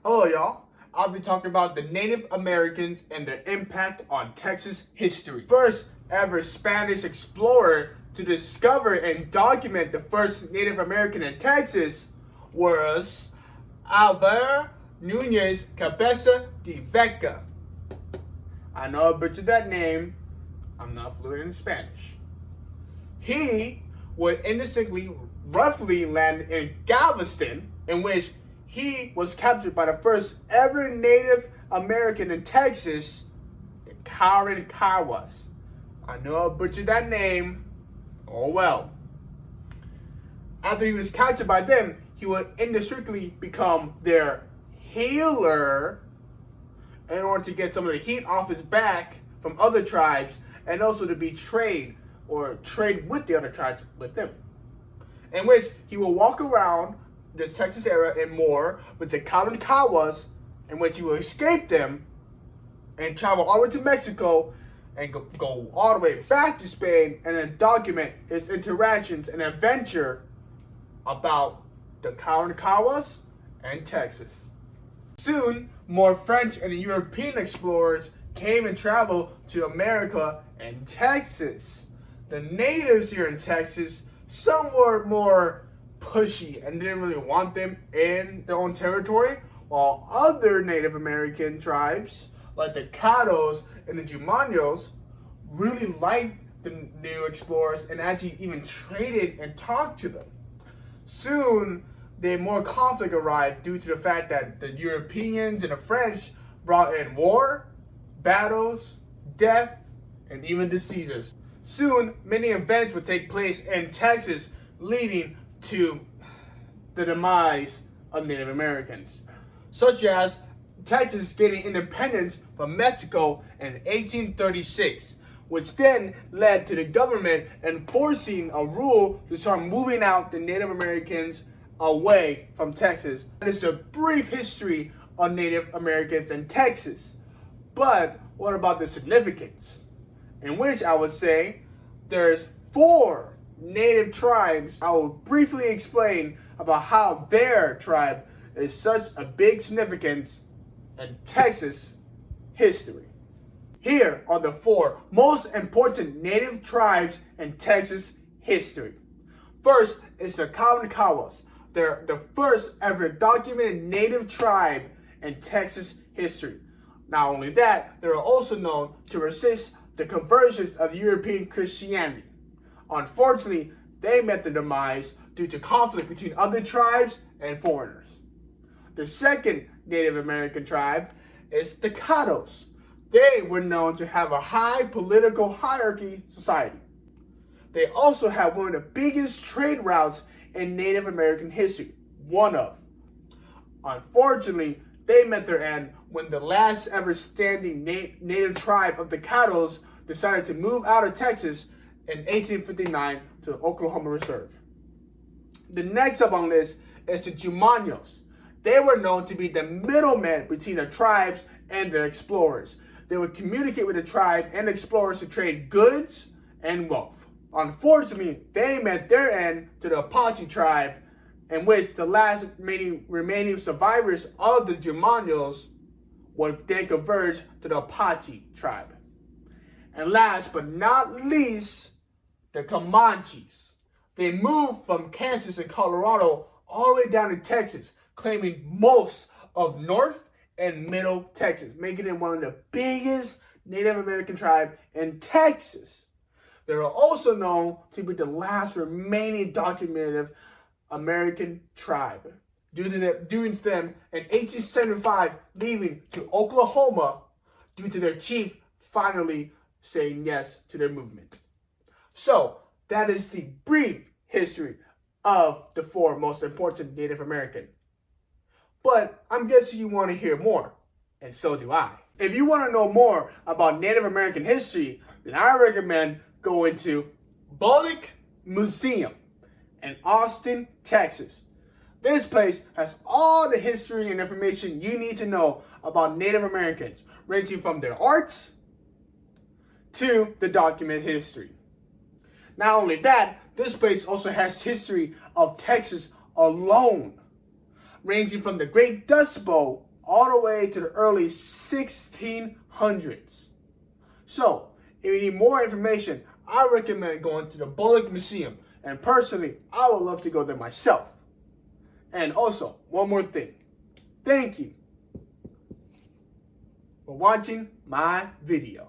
Hello, y'all. I'll be talking about the Native Americans and their impact on Texas history. First ever Spanish explorer to discover and document the first Native American in Texas was Alvar Nunez Cabeza de Vaca. I know I butchered that name. I'm not fluent in Spanish. He would indistinctly, roughly land in Galveston, in which he was captured by the first ever Native American in Texas, the Karankawas. I know I butchered that name. Oh well. After he was captured by them, he would indistinctly become their healer in order to get some of the heat off his back from other tribes, and also to be trade with the other tribes with them. In which he will walk around this Texas area and more with the Karankawas, in which he will escape them and travel all the way to Mexico and go all the way back to Spain and then document his interactions and adventure about the Karankawas and Texas. Soon, more French and European explorers came and traveled to America and Texas. The natives here in Texas, some were more pushy and didn't really want them in their own territory, while other Native American tribes, like the Caddos and the Jumanos, really liked the new explorers and actually even traded and talked to them. Soon, more conflict arrived due to the fact that the Europeans and the French brought in war, battles, death, and even diseases. Soon, many events would take place in Texas, leading to the demise of Native Americans, such as Texas getting independence from Mexico in 1836, which then led to the government enforcing a rule to start moving out the Native Americans away from Texas. That is a brief history of Native Americans in Texas. But what about the significance? In which I would say there's 4 Native tribes. I will briefly explain about how their tribe is such a big significance in Texas history. Here are the 4 most important Native tribes in Texas history. First is the Karankawas. They're the first ever documented Native tribe in Texas history. Not only that, they are also known to resist the conversions of European Christianity. Unfortunately, they met the demise due to conflict between other tribes and foreigners. The second Native American tribe is the Caddos. They were known to have a high political hierarchy society. They also had one of the biggest trade routes in Native American history, one of. Unfortunately, they met their end when the last ever standing native tribe of the Caddos decided to move out of Texas in 1859 to the Oklahoma Reserve. The next up on this is the Jumanos. They were known to be the middlemen between the tribes and the explorers. They would communicate with the tribe and explorers to trade goods and wealth. Unfortunately, they met their end to the Apache tribe, in which the last remaining survivors of the Jumanos would then converge to the Apache tribe. And last but not least, the Comanches. They moved from Kansas and Colorado all the way down to Texas, claiming most of North and Middle Texas, making it one of the biggest Native American tribes in Texas. They are also known to be the last remaining documented American tribe, due to them in 1875 leaving to Oklahoma due to their chief finally saying yes to their movement. So that is the brief history of the 4 most important Native American. But I'm guessing you want to hear more, and so do I. If you want to know more about Native American history, then I recommend going to Bullock Museum in Austin, Texas. This place has all the history and information you need to know about Native Americans, ranging from their arts to the documented history. Not only that, this place also has history of Texas alone, ranging from the Great Dust Bowl all the way to the early 1600s. So, if you need more information, I recommend going to the Bullock Museum. And personally, I would love to go there myself. And also, one more thing. Thank you for watching my video.